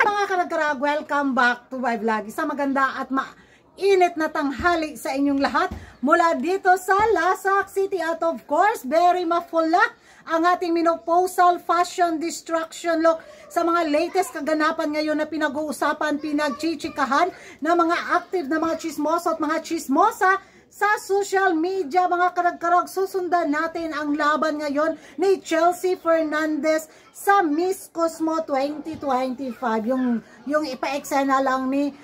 Mga karag-karag, welcome back to my vlog. Isang maganda at mainit na tanghali sa inyong lahat mula dito sa Lasak City at of course, very mafula ang ating menopausal fashion destruction look sa mga latest kaganapan ngayon na pinag-uusapan, pinagchichikahan ng mga active na mga chismoso at mga chismosa sa social media. Mga karag-karag, susundan natin ang laban ngayon ni Chelsea Fernandez sa Miss Cosmo 2025. Yung ipa-eksena lang ni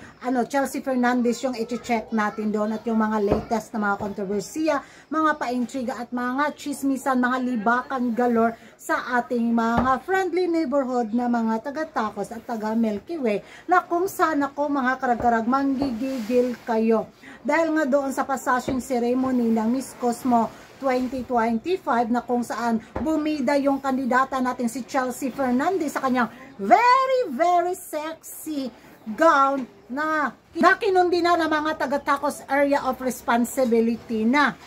Chelsea Fernandez yung i-check natin doon, at yung mga latest na mga kontrobersiya, mga paintriga at mga chismisan, mga libakan galore sa ating mga friendly neighborhood na mga taga-Tacos at taga-Milky Way, na kung saan ako mga karag-karag manggigigil kayo. Dahil nga doon sa passaging ceremony ng Miss Cosmo 2025 na kung saan bumida yung kandidata natin si Chelsea Fernandez sa kanyang very sexy gown na kinundi na ng mga taga-Tacos area of responsibility na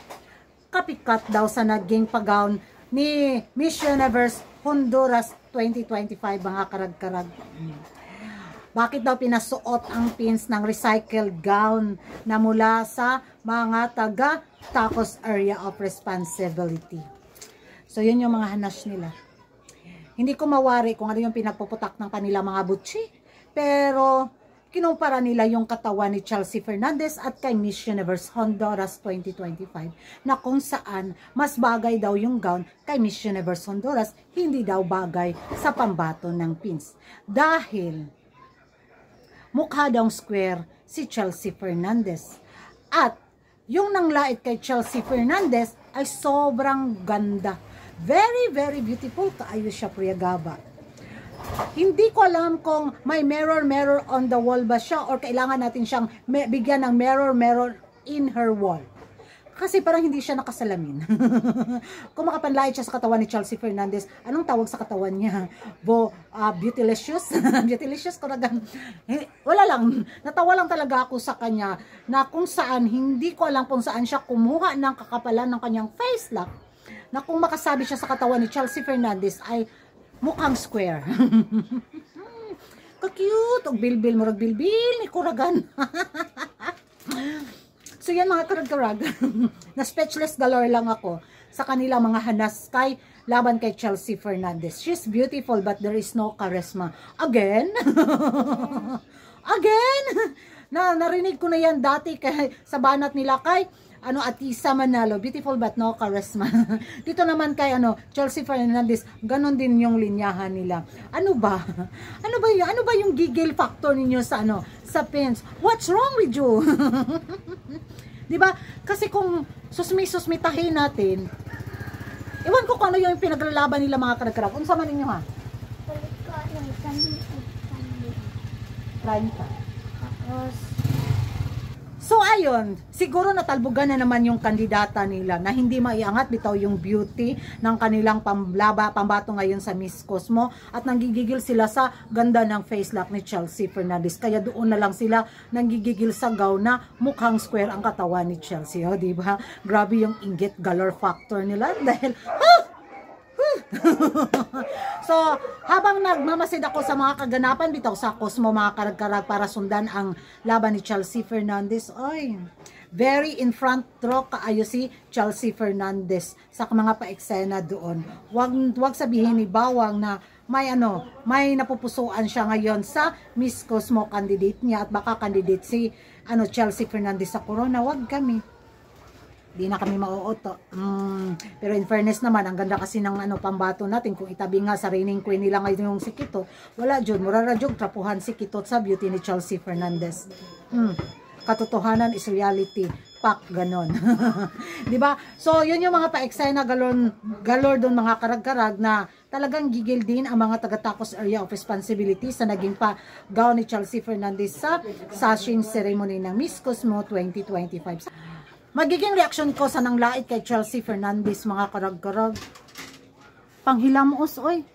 kapikat daw sa naging pag-gown ni Miss Universe Honduras 2025, mga karag-karag. Bakit daw pinasuot ang pins ng recycled gown na mula sa mga taga-Tacos area of responsibility? So, yun yung mga hanas nila. Hindi ko mawari kung ano yung pinagpuputak ng kanila mga butchi, pero kinumpara nila yung katawan ni Chelsea Fernandez at kay Miss Universe Honduras 2025 na kung saan mas bagay daw yung gown kay Miss Universe Honduras, hindi daw bagay sa pambato ng pins. Dahil mukha daw square si Chelsea Fernandez. At yung nanglait kay Chelsea Fernandez ay sobrang ganda. Very beautiful. Kaayos siya, Priyagaba. Hindi ko alam kung may mirror on the wall ba siya or kailangan natin siyang bigyan ng mirror in her wall. Kasi parang hindi siya nakasalamin. Kung makapanlait siya sa katawan ni Chelsea Fernandez, anong tawag sa katawan niya? Beautylicious? Beautylicious ko wala lang. Natawa lang talaga ako sa kanya na kung saan, hindi ko alam kung saan siya kumuha ng kakapalan ng kanyang face lock na kung makasabi siya sa katawan ni Chelsea Fernandez ay mukhang square. Ka-cute. Og bilbil, murag bilbil ni Kuragan. So yan mga karag-karag, na speechless galore lang ako sa kanilang mga hanas kay laban kay Chelsea Fernandez. She's beautiful but there is no charisma. Again? Again? Narinig ko na yan dati sa banat nila kay Atisa Manalo, beautiful but no charisma. Dito naman kay Chelsea Fernandez, ganon din yung linyahan nila. Ano ba yung giggle factor ninyo sa pins? What's wrong with you? 'Di ba? Kasi kung susmitahin natin, ewan ko kung ano yung pinaglalaban nila mga karag-karag. Unsa man ninyo ha? So ayun, siguro natalbugan na naman yung kandidata nila na hindi maiangat bitaw yung beauty ng kanilang pambato ngayon sa Miss Cosmo, at nanggigigil sila sa ganda ng face lock ni Chelsea Fernandez. Kaya doon na lang sila nanggigigil sa gown na mukhang square ang katawan ni Chelsea. Di ba? Grabe yung inggit galore factor nila dahil So, habang nagmamasid ako sa mga kaganapan bitaw sa Cosmo mga karag-karag para sundan ang laban ni Chelsea Fernandez, very in front row kaayo si Chelsea Fernandez sa mga pa-eksena doon. Wag sabihin ni Bawang na may napupusuan siya ngayon sa Miss Cosmo candidate niya at baka candidate si Chelsea Fernandez sa corona. Wag kami. Di na kami mauoto. Pero in fairness naman, ang ganda kasi ng pambato natin. Kung itabi nga sa reigning queen nila ngayon yung si Kito, wala dyan. Murara dyan, trapuhan si Kito sa beauty ni Chelsea Fernandez. Katotohanan is reality. Pak, ganon. Diba? So, yun yung mga pa-eksena galore doon mga karag-karag na talagang gigil din ang mga taga-Tacos area of responsibility sa naging pa-gown ni Chelsea Fernandez sa sashing ceremony ng Miss Cosmo 2025. Magiging reaction ko sa nanglait kay Chelsea Fernandez mga karag-karag. Panghilamos, oy.